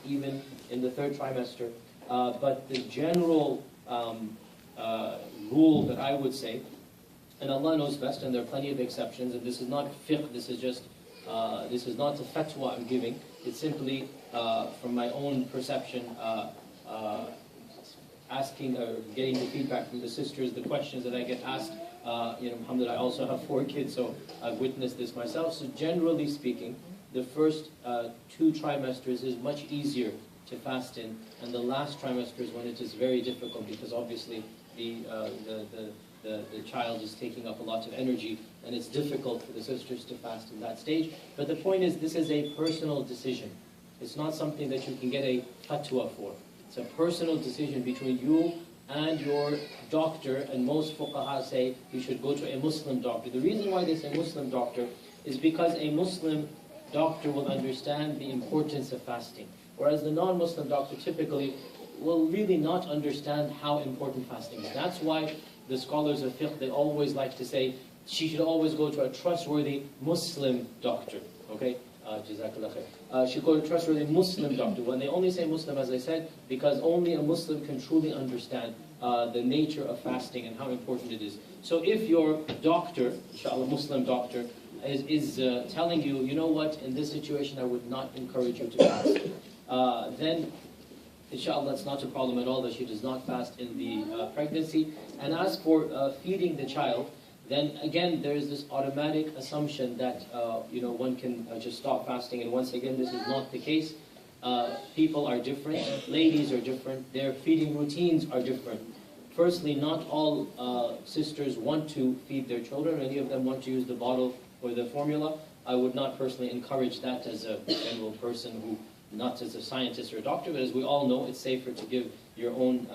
even in the third trimester. But the general rule that I would say, and Allah knows best, and there are plenty of exceptions, and this is not fiqh, this is just, this is not a fatwa I'm giving, it's simply from my own perception, asking or getting the feedback from the sisters, the questions that I get asked. Alhamdulillah, I also have 4 kids, so I've witnessed this myself. So generally speaking, the first 2 trimesters is much easier to fast in, and the last trimester is when it is very difficult, because obviously the child is taking up a lot of energy, and it's difficult for the sisters to fast in that stage. But the point is, this is a personal decision. It's not something that you can get a fatwa for. It's a personal decision between you and your doctor, and most fuqaha say you should go to a Muslim doctor. The reason why they say Muslim doctor is because a Muslim doctor will understand the importance of fasting, whereas the non-Muslim doctor typically will really not understand how important fasting is. That's why the scholars of fiqh, they always like to say she should always go to a trustworthy Muslim doctor. Okay? Jazakallah khair. She go to a trustworthy Muslim doctor. When they only say Muslim, as I said, because only a Muslim can truly understand the nature of fasting and how important it is. So if your doctor, inshallah, Muslim doctor, is telling you, you know what, in this situation I would not encourage you to fast, then inshallah it's not a problem at all that she does not fast in the pregnancy. And as for feeding the child, then again there is this automatic assumption that one can just stop fasting, and once again this is not the case. People are different, ladies are different, their feeding routines are different. Firstly, not all sisters want to feed their children. Many of them want to use the bottle or the formula. I would not personally encourage that as a general person, who, not as a scientist or a doctor, but as we all know, it's safer to give your own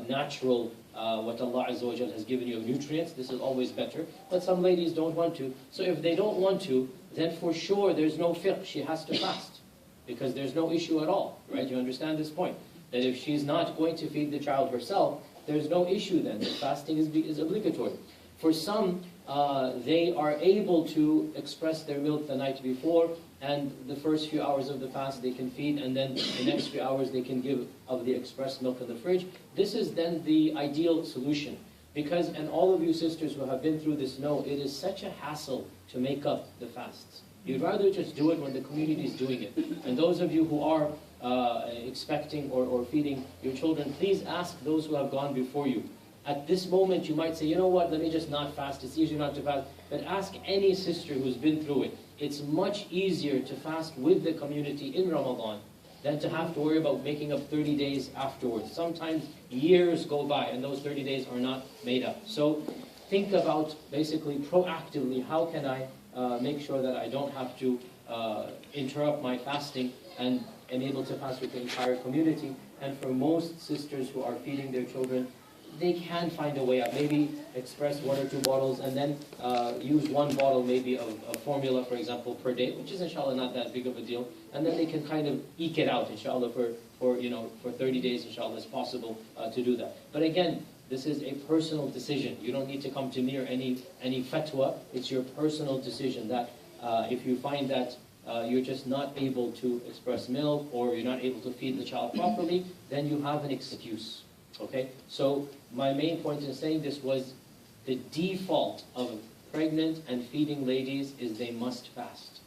natural, what Allah Azza wa Jal has given you of nutrients. This is always better. But some ladies don't want to. So if they don't want to, then for sure there's no fiqh. She has to fast, because there's no issue at all, right? You understand this point? That if she's not going to feed the child herself, there's no issue then. The fasting is obligatory. For some, they are able to express their milk the night before, and the first few hours of the fast they can feed, and then the next few hours they can give of the expressed milk in the fridge. This is then the ideal solution, because, and all of you sisters who have been through this know, it is such a hassle to make up the fasts. You'd rather just do it when the community is doing it. And those of you who are expecting or feeding your children, please ask those who have gone before you. At this moment you might say, you know what, let me just not fast, it's easier not to fast. But ask any sister who's been through it. It's much easier to fast with the community in Ramadan than to have to worry about making up 30 days afterwards. Sometimes years go by and those 30 days are not made up. So think about basically proactively, how can I make sure that I don't have to interrupt my fasting and am able to fast with the entire community. And for most sisters who are feeding their children, they can find a way out. Maybe express 1 or 2 bottles, and then use 1 bottle maybe of formula, for example, per day, which is inshallah not that big of a deal. And then they can kind of eke it out, inshallah, for 30 days, inshallah, it's possible to do that. But again, this is a personal decision. You don't need to come to me or any fatwa. It's your personal decision that if you find that you're just not able to express milk, or you're not able to feed the child properly, then you have an excuse. Okay? So my main point in saying this was the default of pregnant and feeding ladies is they must fast.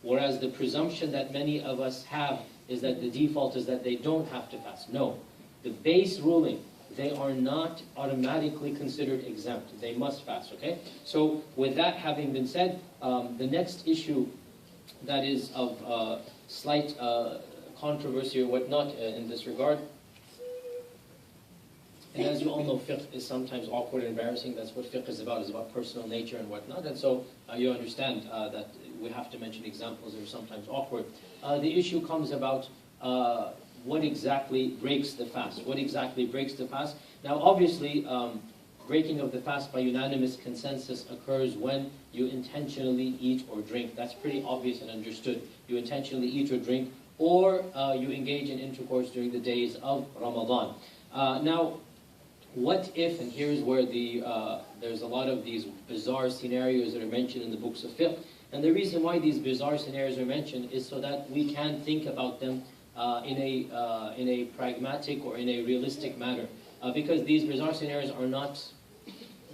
Whereas the presumption that many of us have is that the default is that they don't have to fast. No. The base ruling, they are not automatically considered exempt. They must fast, okay? So with that having been said, the next issue that is of slight controversy or whatnot in this regard, and as you all know, fiqh is sometimes awkward and embarrassing. That's what fiqh is about personal nature and whatnot. And so you understand that we have to mention examples that are sometimes awkward. The issue comes about what exactly breaks the fast. What exactly breaks the fast? Now obviously, breaking of the fast by unanimous consensus occurs when you intentionally eat or drink. That's pretty obvious and understood. You intentionally eat or drink, or you engage in intercourse during the days of Ramadan. Now, what if, and here's where there's a lot of these bizarre scenarios that are mentioned in the books of fiqh. And the reason why these bizarre scenarios are mentioned is so that we can think about them in a pragmatic or in a realistic manner. Because these bizarre scenarios are not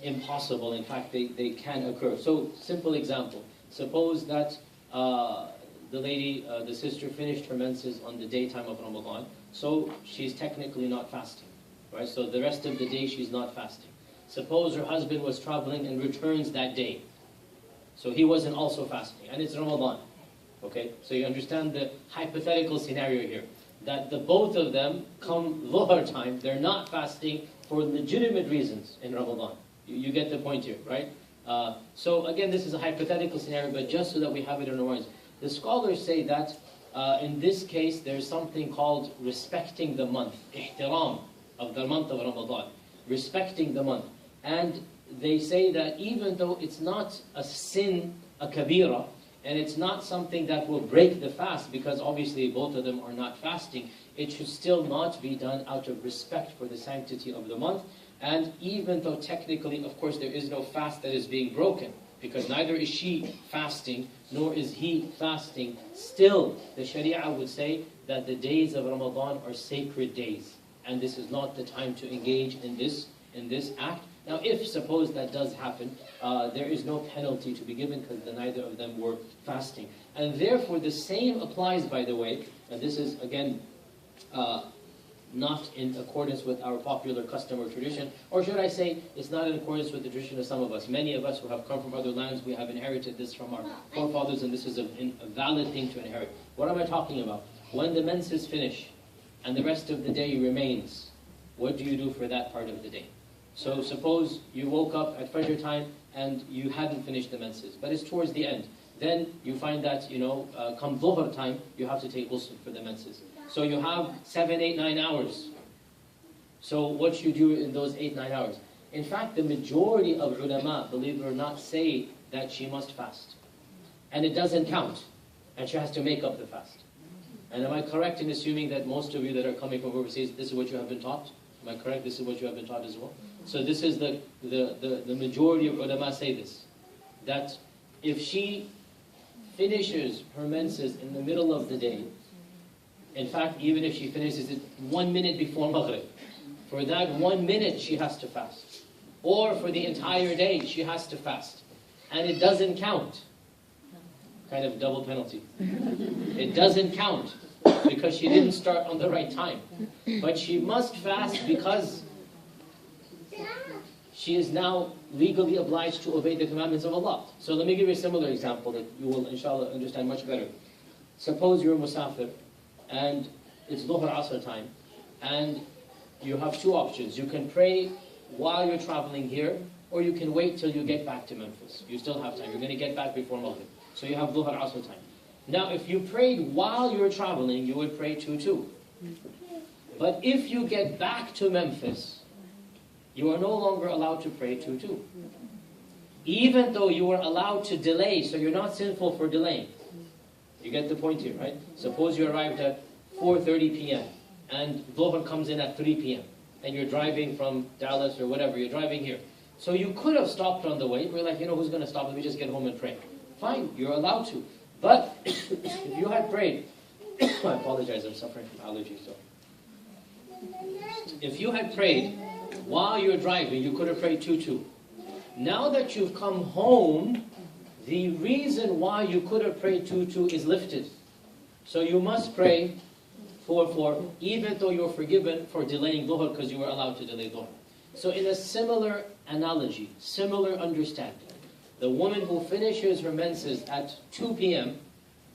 impossible. In fact, they can occur. So, simple example. Suppose that the sister finished her menses on the daytime of Ramadan, so she's technically not fasting, right? So the rest of the day she's not fasting. Suppose her husband was traveling and returns that day, so he wasn't also fasting, and it's Ramadan, okay? So you understand the hypothetical scenario here, that the both of them come Dhuhr time, they're not fasting for legitimate reasons in Ramadan. You get the point here, right? So again, this is a hypothetical scenario, but just so that we have it in our minds. The scholars say that in this case, there's something called respecting the month, ihtiram of the month of Ramadan, respecting the month. And they say that even though it's not a sin, a kabira, and it's not something that will break the fast, because obviously both of them are not fasting, it should still not be done out of respect for the sanctity of the month. And even though technically, of course, there is no fast that is being broken, because neither is she fasting, nor is he fasting, still the Sharia would say that the days of Ramadan are sacred days, and this is not the time to engage in this act. Now, if suppose that does happen, there is no penalty to be given because neither of them were fasting. And therefore, the same applies, by the way, and this is, again, not in accordance with our popular custom or tradition, or should I say, it's not in accordance with the tradition of some of us. Many of us who have come from other lands, we have inherited this from our forefathers, and this is a valid thing to inherit. What am I talking about? When the menses finish, and the rest of the day remains, what do you do for that part of the day? So suppose you woke up at Fajr time, and you hadn't finished the menses, but it's towards the end. Then you find that, come Dhuhr time, you have to take ghusl for the menses. So you have 7, 8, 9 hours. So what you do in those 8, 9 hours? In fact, the majority of ulama, believe it or not, say that she must fast. And it doesn't count. And she has to make up the fast. And am I correct in assuming that most of you that are coming from overseas, this is what you have been taught? Am I correct? This is what you have been taught as well? So this is the majority of ulama say this. That if she finishes her menses in the middle of the day, in fact, even if she finishes it 1 minute before Maghrib, for that 1 minute she has to fast. Or for the entire day she has to fast. And it doesn't count. Kind of double penalty. It doesn't count because she didn't start on the right time. But she must fast because she is now legally obliged to obey the commandments of Allah. So let me give you a similar example that you will, inshallah, understand much better. Suppose you're a musafir, and it's Dhuhr Asr time, and you have two options. You can pray while you're traveling here, or you can wait till you get back to Memphis. You still have time. You're going to get back before Maghrib. So you have Dhuhr Asr time. Now, if you prayed while you were traveling, you would pray 2-2. But if you get back to Memphis, you are no longer allowed to pray 2-2. Even though you are allowed to delay, so you're not sinful for delaying. You get the point here, right? Suppose you arrived at 4:30 p.m. and Dhuhr comes in at 3 p.m. and you're driving from Dallas or whatever, you're driving here. So you could have stopped on the way. We're like, who's going to stop? Let me just get home and pray. Fine, you're allowed to. But if you had prayed, I apologize, I'm suffering from allergies. So if you had prayed while you're driving, you could have prayed 2-2. Now that you've come home, the reason why you could have prayed 2-2 is lifted. So you must pray 4-4, even though you're forgiven for delaying Dhuhr because you were allowed to delay Dhuhr. So in a similar analogy, similar understanding, the woman who finishes her menses at 2 p.m.,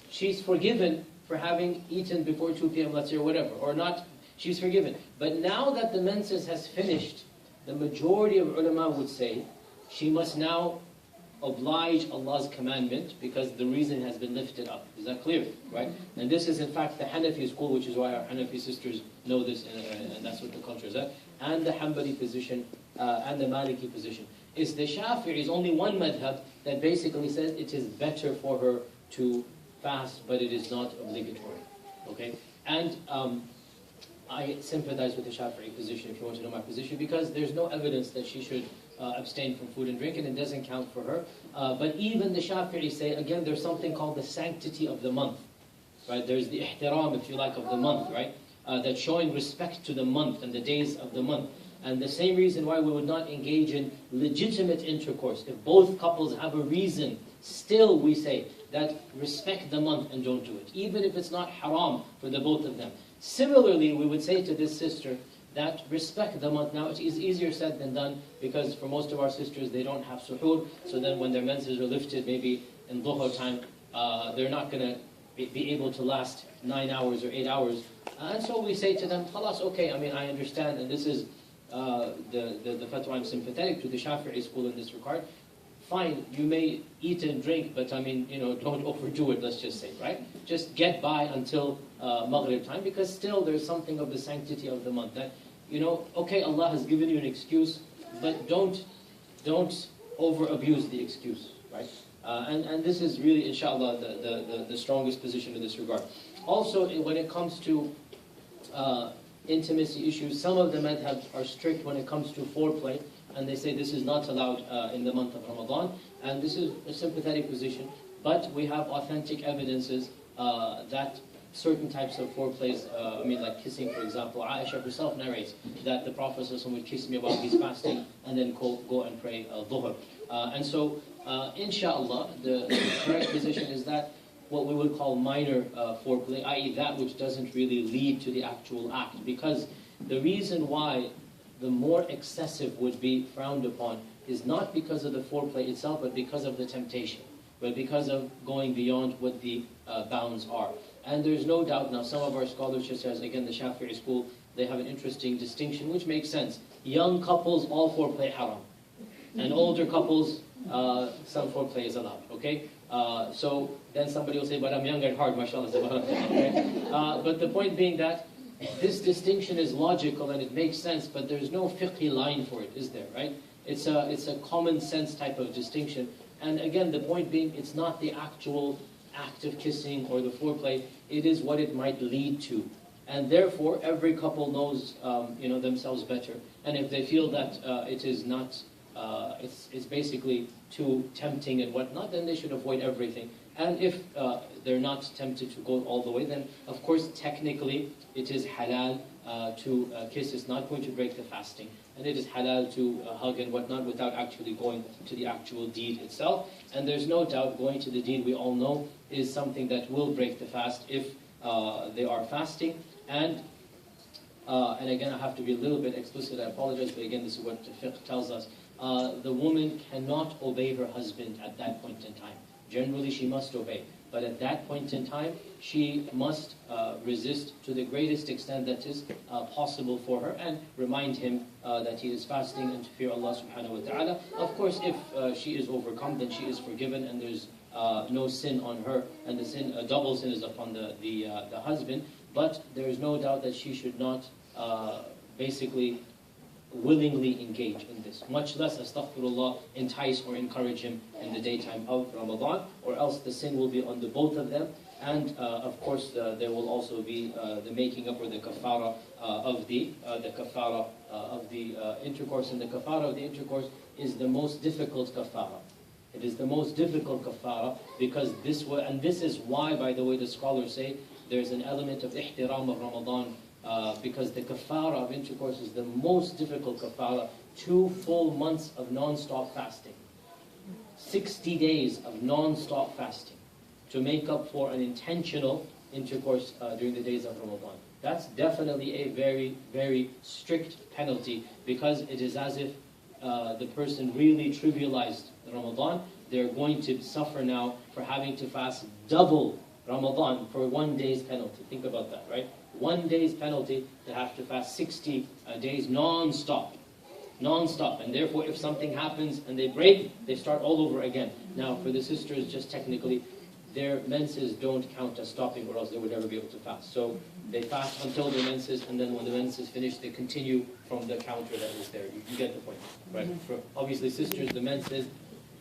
she's forgiven for having eaten before 2 p.m., let's say, or whatever, or not, she's forgiven. But now that the menses has finished, the majority of ulama would say, she must now oblige Allah's commandment because the reason has been lifted up. Is that clear? Right? And this is in fact the Hanafi school, which is why our Hanafi sisters know this, and that's what the culture is at. And the Hanbali position, and the Maliki position. Is the Shafi'i is only one madhab that basically says it is better for her to fast, but it is not obligatory. Okay? And I sympathize with the Shafi'i position, if you want to know my position, because there's no evidence that she should abstain from food and drink, and it doesn't count for her. But even the Shafi'i say, again, there's something called the sanctity of the month. right? There's the ihtiram, if you like, of the month, right? That's showing respect to the month and the days of the month. And the same reason why we would not engage in legitimate intercourse. If both couples have a reason, still we say that respect the month and don't do it, even if it's not haram for the both of them. Similarly, we would say to this sister that respect the month. Now, it is easier said than done, because for most of our sisters, they don't have suhoor, so then when their menses are lifted, maybe in dhuhr time, they're not going to be able to last 9 hours or 8 hours. And so we say to them, khalas, okay, I mean, I understand, and this is the fatwa, I'm sympathetic to the Shafi'i school in this regard. Fine, you may eat and drink, but I mean, don't overdo it, let's just say, right? Just get by until Maghrib time, because still there's something of the sanctity of the month. That, okay, Allah has given you an excuse, but don't over-abuse the excuse, right? And this is really, inshallah, the strongest position in this regard. Also, when it comes to intimacy issues, some of the madhabs are strict when it comes to foreplay, and they say this is not allowed in the month of Ramadan, and this is a sympathetic position, but we have authentic evidences that certain types of foreplays, like kissing, for example. Aisha herself narrates that the Prophet would kiss me while he's fasting, and then go and pray dhuhr. And so, inshallah, the correct position is that what we would call minor foreplay, i.e. that which doesn't really lead to the actual act. Because the reason why the more excessive would be frowned upon is not because of the foreplay itself, but because of the temptation, but because of going beyond what the bounds are. And there's no doubt, now some of our scholars, just as again the Shafi'i school, they have an interesting distinction, which makes sense. Young couples, all foreplay haram. And older couples, some foreplay is allowed, okay? So then somebody will say, but I'm young at heart, mashallah. Okay? But the point being that this distinction is logical and it makes sense, but there's no fiqhi line for it, is there, right? It's a common sense type of distinction. And again, the point being, it's not the actual act of kissing or the foreplay, it is what it might lead to. And therefore, every couple knows themselves better. And if they feel that it is not, it's basically too tempting and whatnot, then they should avoid everything. And if they're not tempted to go all the way, then of course technically it is halal to kiss. It's not going to break the fasting. And it is halal to hug and whatnot without actually going to the actual deed itself. And there's no doubt going to the deed, we all know, is something that will break the fast if they are fasting. And again, I have to be a little bit explicit, I apologize, but again, this is what the fiqh tells us. The woman cannot obey her husband at that point in time. Generally, she must obey. But at that point in time, she must resist to the greatest extent that is possible for her, and remind him that he is fasting and to fear Allah subhanahu wa ta'ala. Of course, if she is overcome, then she is forgiven and there's no sin on her, and the sin, double sin is upon the husband. But there is no doubt that she should not basically willingly engage in this, much less, astaghfirullah, entice or encourage him in the daytime of Ramadan, or else the sin will be on the both of them. And of course, there will also be the making up or the kafara of the intercourse. And the kafara of the intercourse is the most difficult kafara. It is the most difficult kafara because this is why, by the way, the scholars say there's an element of ihtiram of Ramadan. Because the kafara of intercourse is the most difficult kafara. 2 full months of non-stop fasting. 60 days of non-stop fasting to make up for an intentional intercourse during the days of Ramadan. That's definitely a very, very strict penalty, because it is as if the person really trivialized Ramadan. They're going to suffer now for having to fast double Ramadan for 1 day's penalty. Think about that, right? 1 day's penalty to have to fast 60 days non-stop. Non-stop. And therefore, if something happens and they break, they start all over again. Now, for the sisters, just technically, their menses don't count as stopping, or else they would never be able to fast. So they fast until their menses, and then when the menses finish, they continue from the counter that was there. You get the point, right? For obviously, sisters, the menses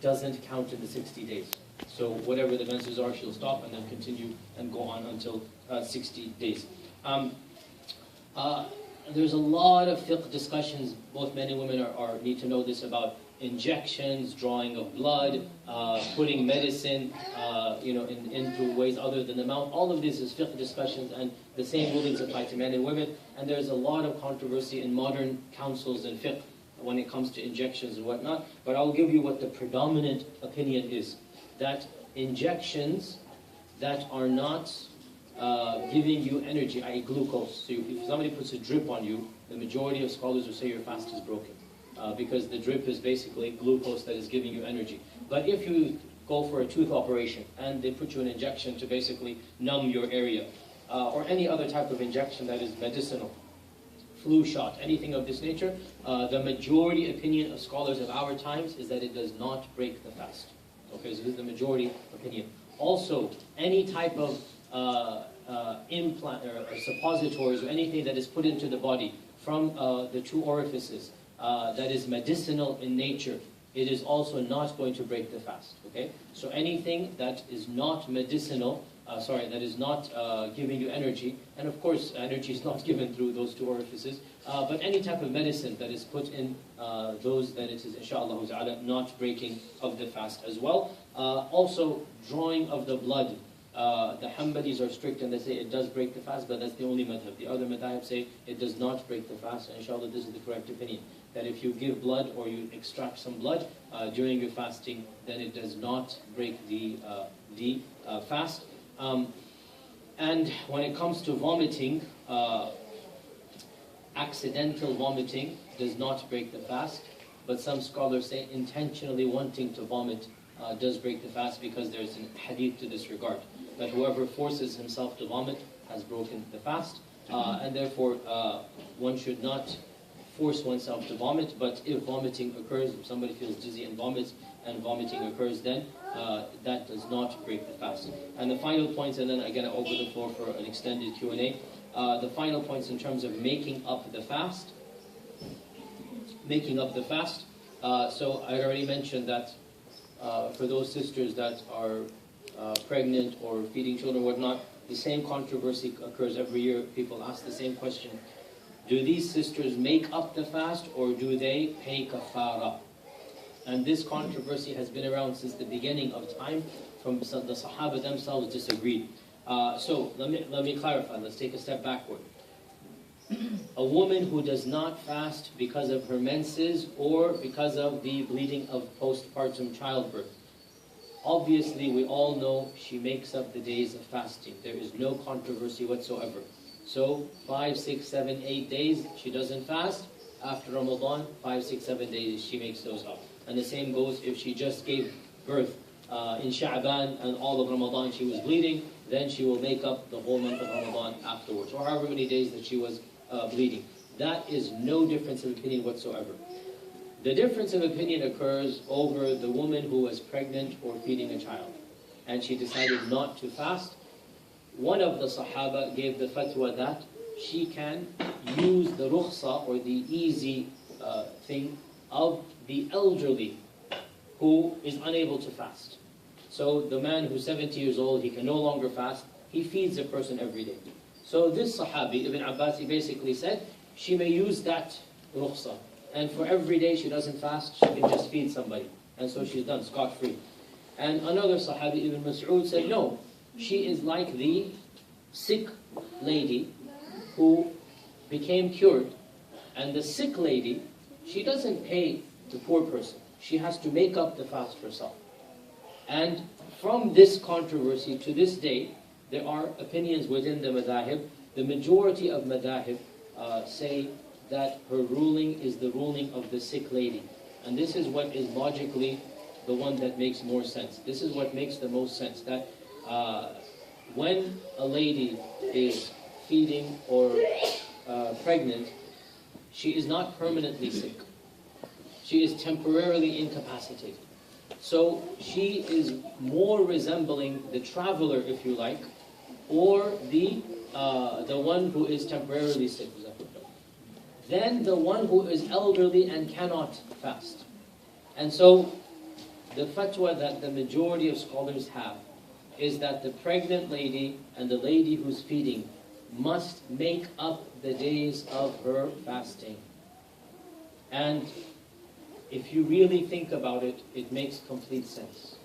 doesn't count in the 60 days. So whatever the menses are, she'll stop and then continue and go on until 60 days. There's a lot of fiqh discussions, both men and women need to know this, about injections, drawing of blood, putting medicine, into ways other than the mouth. All of this is fiqh discussions, and the same rulings apply to men and women. And there's a lot of controversy in modern councils and fiqh when it comes to injections and whatnot. But I'll give you what the predominant opinion is: that injections that are not giving you energy, i.e. glucose. So if somebody puts a drip on you, the majority of scholars will say your fast is broken. Because the drip is basically glucose that is giving you energy. But if you go for a tooth operation and they put you an injection to basically numb your area, or any other type of injection that is medicinal, flu shot, anything of this nature, the majority opinion of scholars of our times is that it does not break the fast. Okay, so this is the majority opinion. Also, any type of implant or suppositories or anything that is put into the body from the two orifices that is medicinal in nature, it is also not going to break the fast. Okay, so anything that is not medicinal, that is not giving you energy, and of course energy is not given through those two orifices, but any type of medicine that is put in those, then it is inshallah ta'ala not breaking of the fast as well. Also, drawing of the blood. The Hanbalis are strict and they say it does break the fast, but that's the only madhab. The other madhab say it does not break the fast, and inshallah this is the correct opinion. That if you give blood or you extract some blood during your fasting, then it does not break the fast. And when it comes to vomiting, accidental vomiting does not break the fast, but some scholars say intentionally wanting to vomit does break the fast, because there's a hadith to this regard, that whoever forces himself to vomit has broken the fast, and therefore one should not force oneself to vomit. But if vomiting occurs, if somebody feels dizzy and vomits, and vomiting occurs, then that does not break the fast. And the final points, and then again I open the floor for an extended Q&A. The final points in terms of making up the fast. So I already mentioned that for those sisters that are pregnant or feeding children or whatnot, the same controversy occurs every year. People ask the same question: do these sisters make up the fast, or do they pay kafara? And this controversy has been around since the beginning of time. From the Sahaba themselves disagreed. So let me clarify. Let's take a step backward. A woman who does not fast because of her menses or because of the bleeding of postpartum childbirth, obviously we all know she makes up the days of fasting. There is no controversy whatsoever. So 5, 6, 7, 8 days she doesn't fast. After Ramadan, 5, 6, 7 days she makes those up. And the same goes if she just gave birth in Sha'ban and all of Ramadan she was bleeding, then she will make up the whole month of Ramadan afterwards, or however many days that she was bleeding. That is no difference of opinion whatsoever. The difference of opinion occurs over the woman who was pregnant or feeding a child, and she decided not to fast. One of the Sahaba gave the fatwa that she can use the rukhsa, or the easy thing, of the elderly who is unable to fast. So the man who's 70 years old, he can no longer fast, he feeds a person every day. So this Sahabi, Ibn Abbas, he basically said, she may use that rukhsa, and for every day she doesn't fast, she can just feed somebody. And so she's done, scot-free. And another Sahabi, Ibn Mas'ud, said, no, she is like the sick lady who became cured. And the sick lady, she doesn't pay the poor person. She has to make up the fast herself. And from this controversy to this day, there are opinions within the madahib. The majority of madahib say that her ruling is the ruling of the sick lady. And this is what is logically the one that makes more sense. This is what makes the most sense. That when a lady is feeding or pregnant, she is not permanently sick. She is temporarily incapacitated. So she is more resembling the traveler, if you like, or the one who is temporarily sick, than the one who is elderly and cannot fast. And so the fatwa that the majority of scholars have is that the pregnant lady and the lady who's feeding must make up the days of her fasting. And if you really think about it, it makes complete sense.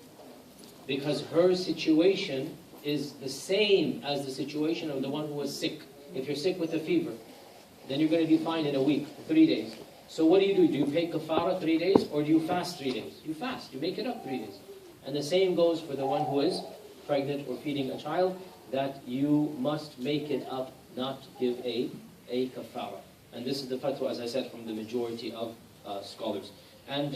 Because her situation is the same as the situation of the one who was sick. If you're sick with a fever, then you're going to be fine in a week, 3 days. So what do? Do you pay kafara 3 days, or do you fast 3 days? You fast, you make it up 3 days. And the same goes for the one who is pregnant or feeding a child, that you must make it up, not give a kafara. And this is the fatwa, as I said, from the majority of scholars. And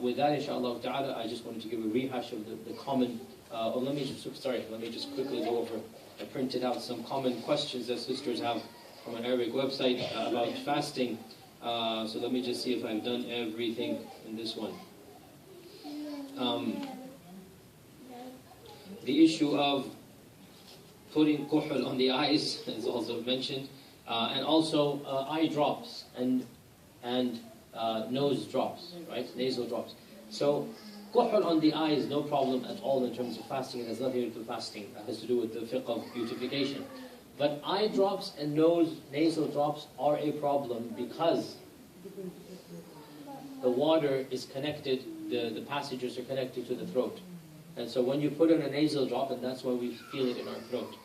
with that, inshallah ta'ala, I just wanted to give a rehash of the common, let me just quickly go over. I printed out some common questions that sisters have from an Arabic website about fasting. So let me just see if I've done everything in this one. The issue of putting kuhul on the eyes is also mentioned, and also eye drops and nose drops, right? Nasal drops. So kuhul on the eye is no problem at all in terms of fasting. It has nothing to do with fasting. It has to do with the fiqh of beautification. But eye drops and nasal drops are a problem because the water is connected, the passages are connected to the throat. And so when you put in a nasal drop, and that's why we feel it in our throat,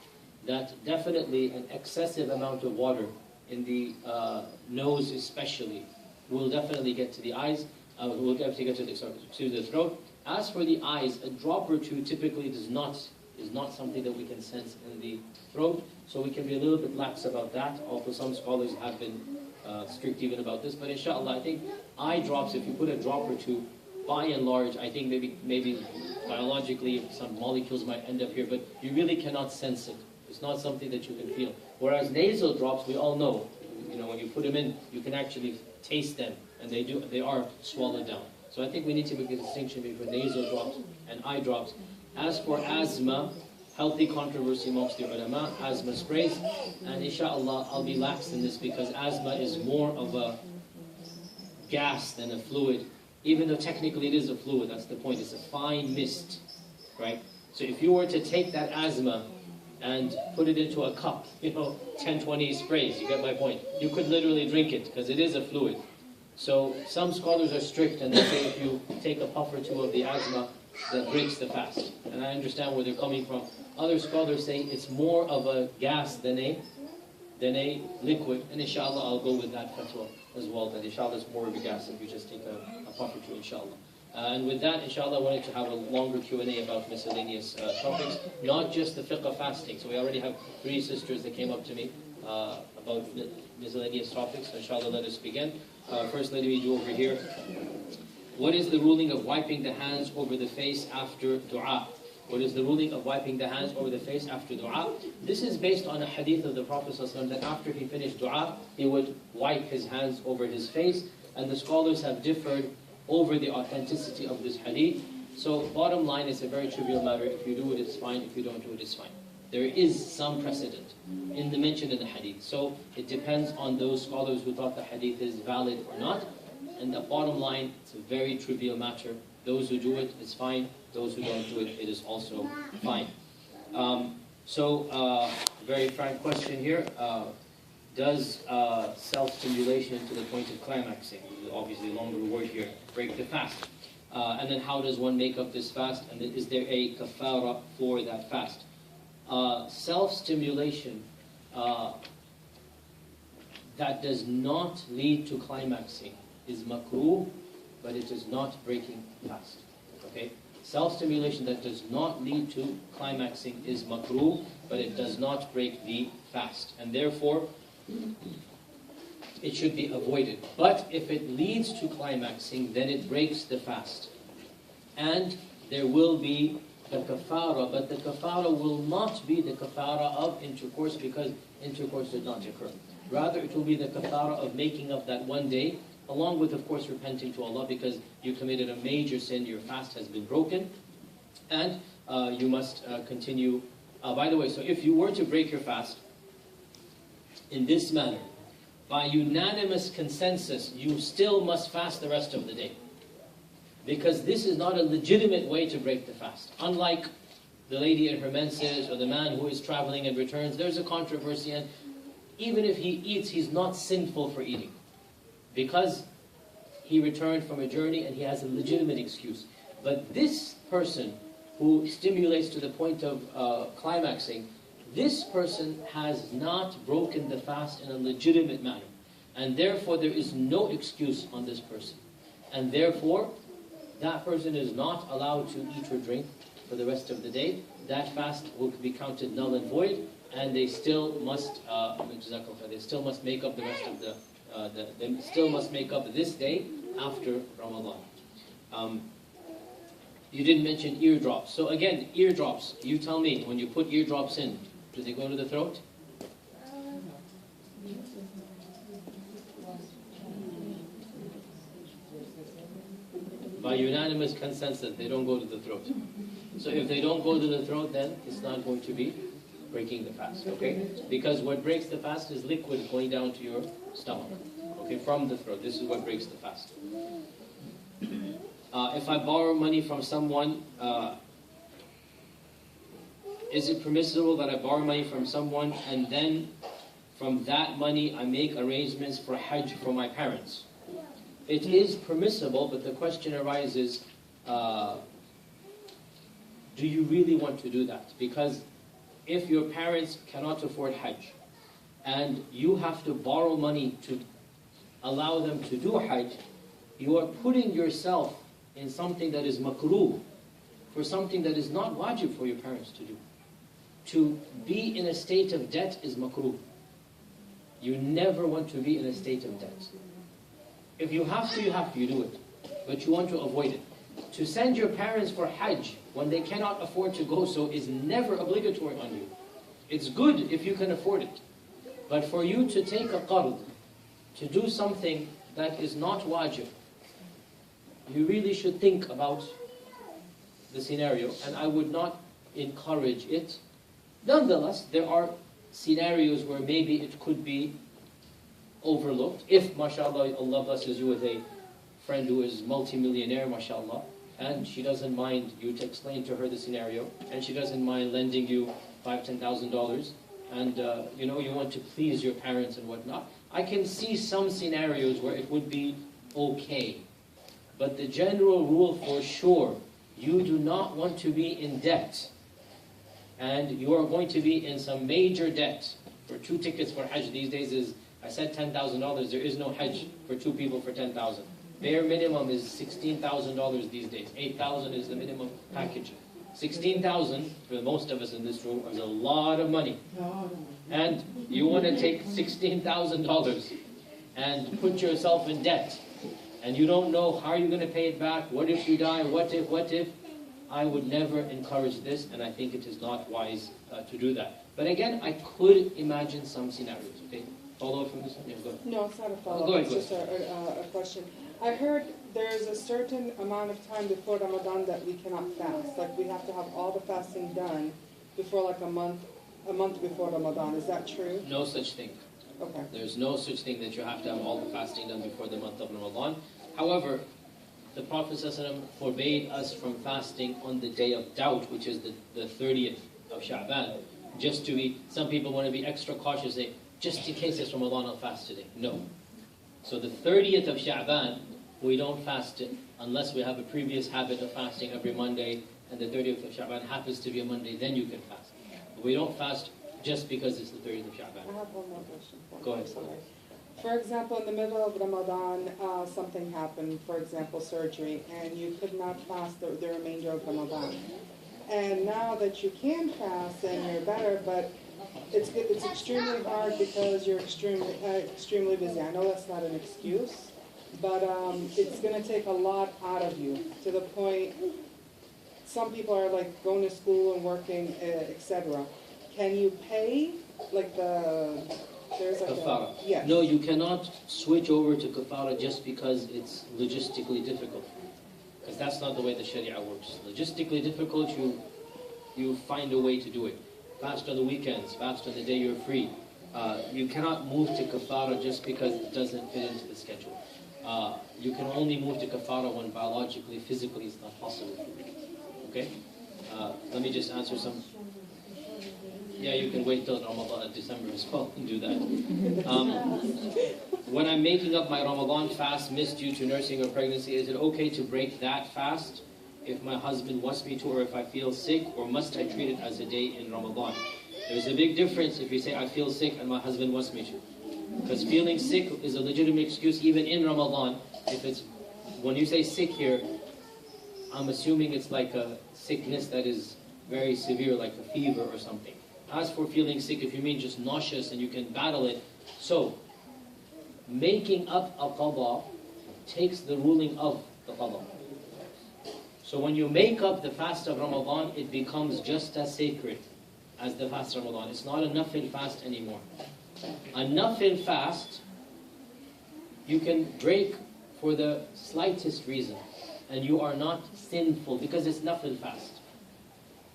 that definitely an excessive amount of water in the nose especially will definitely get to the eyes, will definitely get to the throat. As for the eyes, a drop or two typically is not something that we can sense in the throat, so we can be a little bit lax about that, although some scholars have been strict even about this. But inshallah, I think eye drops, if you put a drop or two, by and large, I think maybe biologically some molecules might end up here, but you really cannot sense it. It's not something that you can feel. Whereas nasal drops, we all know, when you put them in, you can actually taste them, and they are swallowed down. So I think we need to make a distinction between nasal drops and eye drops. As for asthma, healthy controversy amongst the ulama, asthma sprays, and inshallah I'll be lax in this because asthma is more of a gas than a fluid, even though technically it is a fluid. That's the point. It's a fine mist, right? So if you were to take that asthma and put it into a cup, 10, 20 sprays, you get my point. You could literally drink it because it is a fluid. So some scholars are strict and they say if you take a puff or two of the asthma, that breaks the fast. And I understand where they're coming from. Other scholars say it's more of a gas than a liquid. And inshallah I'll go with that fatwa as well, that inshallah it's more of a gas if you just take a puff or two, inshallah. And with that, inshallah, I wanted to have a longer Q&A about miscellaneous topics, not just the fiqh of fasting. So we already have 3 sisters that came up to me about miscellaneous topics. So inshallah, let us begin. First, let me do over here. What is the ruling of wiping the hands over the face after dua? What is the ruling of wiping the hands over the face after dua? This is based on a hadith of the Prophet ﷺ that after he finished dua, he would wipe his hands over his face. And the scholars have differed over the authenticity of this hadith. So bottom line, it's a very trivial matter. If you do it, it's fine. If you don't do it, it's fine. There is some precedent mentioned in the hadith. So it depends on those scholars who thought the hadith is valid or not. And the bottom line, it's a very trivial matter. Those who do it, it's fine. Those who don't do it, it is also fine. Very frank question here. Does self-stimulation to the point of climaxing, obviously longer word here, break the fast? And then how does one make up this fast? And then is there a kafara for that fast? Self-stimulation that does not lead to climaxing is makruh, but it is not breaking fast. Okay? Self-stimulation that does not lead to climaxing is makruh, but it does not break the fast. And therefore, it should be avoided. But if it leads to climaxing, then it breaks the fast. And there will be the kafara, but the kafara will not be the kafara of intercourse because intercourse did not occur. Rather, it will be the kafara of making up that one day, along with, of course, repenting to Allah because you committed a major sin, your fast has been broken, and you must continue. By the way, so if you were to break your fast in this manner, by unanimous consensus, you still must fast the rest of the day. Because this is not a legitimate way to break the fast. Unlike the lady in her menses or the man who is traveling and returns, there's a controversy, and even if he eats, he's not sinful for eating. Because he returned from a journey and he has a legitimate excuse. But this person who stimulates to the point of climaxing, this person has not broken the fast in a legitimate manner. And therefore there is no excuse on this person. And therefore, that person is not allowed to eat or drink for the rest of the day. That fast will be counted null and void, and they still must make up the rest of they still must make up this day after Ramadan. You didn't mention eardrops. So again, eardrops, you tell me, when you put eardrops in, do they go to the throat? By unanimous consensus, they don't go to the throat. So if they don't go to the throat, then it's not going to be breaking the fast, okay? Because what breaks the fast is liquid going down to your stomach, okay, from the throat. This is what breaks the fast. If I borrow money from someone, is it permissible that I borrow money from someone and then from that money I make arrangements for Hajj for my parents? It is permissible, but the question arises, do you really want to do that? Because if your parents cannot afford Hajj, and you have to borrow money to allow them to do Hajj, you are putting yourself in something that is makruh, for something that is not wajib for your parents to do. To be in a state of debt is makruh. You never want to be in a state of debt. If you have to, you do it. But you want to avoid it. To send your parents for Hajj when they cannot afford to go so is never obligatory on you. It's good if you can afford it. But for you to take a qard, to do something that is not wajib, you really should think about the scenario, and I would not encourage it. Nonetheless, there are scenarios where maybe it could be overlooked. If, mashallah, Allah blesses you with a friend who is multi-millionaire, mashallah, and she doesn't mind you to explain to her the scenario, and she doesn't mind lending you $5,000, $10,000, and you want to please your parents and whatnot, I can see some scenarios where it would be okay. But the general rule for sure, you do not want to be in debt, and you are going to be in some major debt. For 2 tickets for Hajj these days is, I said $10,000, there is no Hajj for 2 people for $10,000. Bare minimum is $16,000 these days. $8,000 is the minimum package. $16,000 for most of us in this room is a lot of money. And you want to take $16,000 and put yourself in debt. And you don't know how you're going to pay it back. What if you die? What if? I would never encourage this, and I think it is not wise to do that. But again, I could imagine some scenarios. Okay, follow up from this one? Yeah, go ahead. No, it's not a follow-up. It's just a question. I heard there's a certain amount of time before Ramadan that we cannot fast. Like we have to have all the fasting done before like a month before Ramadan. Is that true? No such thing. Okay. There's no such thing that you have to have all the fasting done before the month of Ramadan. However, the Prophet ﷺ forbade us from fasting on the day of doubt, which is the 30th of Sha'ban, just to be, some people want to be extra cautious, say, just in case it's Ramadan, I'll fast today. No. So the 30th of Sha'ban, we don't fast it unless we have a previous habit of fasting every Monday, and the 30th of Sha'ban happens to be a Monday, then you can fast. But we don't fast just because it's the 30th of Sha'ban. I have one more question. Go ahead. For example, in the middle of Ramadan, something happened, for example, surgery, and you could not fast the remainder of Ramadan. And now that you can fast and you're better, but it's extremely hard because you're extremely busy. I know that's not an excuse, but it's going to take a lot out of you, to the point some people are like going to school and working, etc. Can you pay like there's like kafara? Yes. No, you cannot switch over to kafara just because it's logistically difficult. Because that's not the way the Sharia works. Logistically difficult, you find a way to do it. Fast on the weekends, fast on the day you're free. You cannot move to kafara just because it doesn't fit into the schedule. You can only move to kafara when biologically, physically it's not possible for you. Okay? Let me just answer some. Yeah, you can wait till Ramadan, December as well and do that. when I'm making up my Ramadan fast missed due to nursing or pregnancy, is it okay to break that fast if my husband wants me to, or if I feel sick, or must I treat it as a day in Ramadan? There's a big difference if you say, I feel sick and my husband wants me to. Because feeling sick is a legitimate excuse even in Ramadan. When you say sick here, I'm assuming it's like a sickness that is very severe, like a fever or something. As for feeling sick, if you mean just nauseous and you can battle it, so making up a qada takes the ruling of the qada. So when you make up the fast of Ramadan, it becomes just as sacred as the fast of Ramadan. It's not a nafil fast anymore. A nafil fast, you can break for the slightest reason, and you are not sinful because it's nafil fast.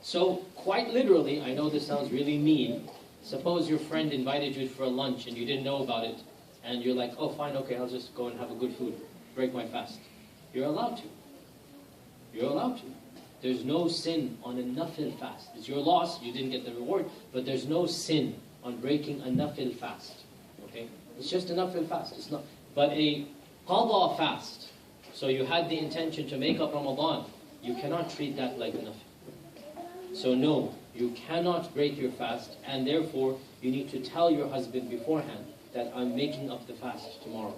So quite literally, I know this sounds really mean, suppose your friend invited you for a lunch and you didn't know about it, and you're like, oh fine, okay, I'll just go and have a good food, break my fast. You're allowed to. You're allowed to. There's no sin on a nafil fast. It's your loss, you didn't get the reward, but there's no sin on breaking a nafil fast. Okay? It's just a nafil fast. It's not. But a qada fast, so you had the intention to make up Ramadan, you cannot treat that like a nafil. So no, you cannot break your fast, and therefore you need to tell your husband beforehand that I'm making up the fast tomorrow,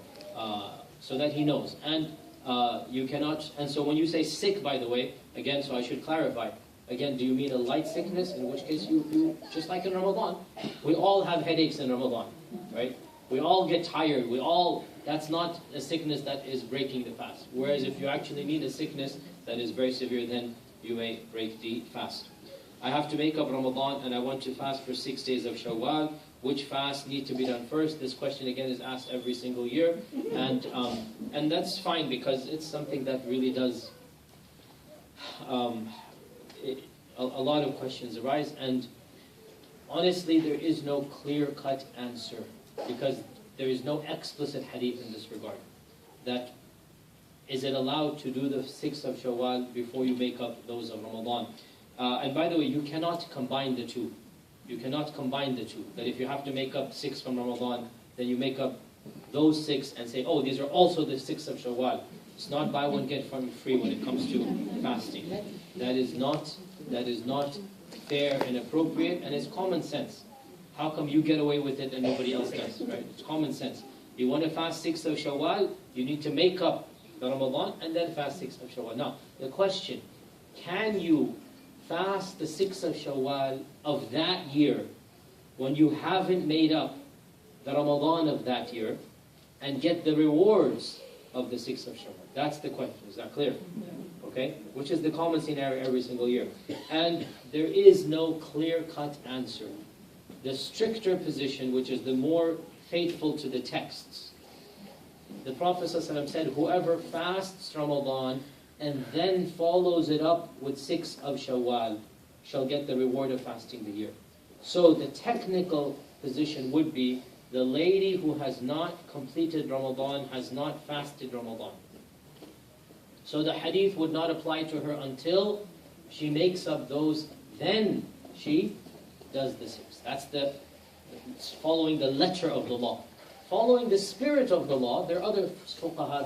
so that he knows. And you cannot, and so when you say sick, by the way, again, so I should clarify, again, do you mean a light sickness? In which case you just like in Ramadan, we all have headaches in Ramadan, right? We all get tired, that's not a sickness that is breaking the fast. Whereas if you actually need a sickness that is very severe, then you may break the fast. I have to make up Ramadan and I want to fast for 6 days of Shawwal. Which fasts need to be done first? This question again is asked every single year, and that's fine because it's something that really does. A lot of questions arise, and honestly, there is no clear-cut answer because there is no explicit hadith in this regard. That is it allowed to do the 6th of Shawwal before you make up those of Ramadan? And by the way, you cannot combine the two. You cannot combine the two. That if you have to make up 6 from Ramadan, then you make up those 6 and say, oh, these are also the 6 of Shawwal. It's not buy one, get one free when it comes to fasting. That is not fair and appropriate, and it's common sense. How come you get away with it and nobody else does, right? It's common sense. You want to fast 6 of Shawwal, you need to make up the Ramadan and then fast 6 of Shawwal. Now, the question, can you fast the 6th of Shawwal of that year when you haven't made up the Ramadan of that year and get the rewards of the 6th of Shawwal? That's the question. Is that clear? Okay? Which is the common scenario every single year. And there is no clear-cut answer. The stricter position, which is the more faithful to the texts, the Prophet ﷺ said, whoever fasts Ramadan and then follows it up with 6 of Shawwal shall get the reward of fasting the year. So the technical position would be the lady who has not completed Ramadan has not fasted Ramadan. So the hadith would not apply to her until she makes up those, then she does the 6. It's following the letter of the law. Following the spirit of the law, there are other fuqaha that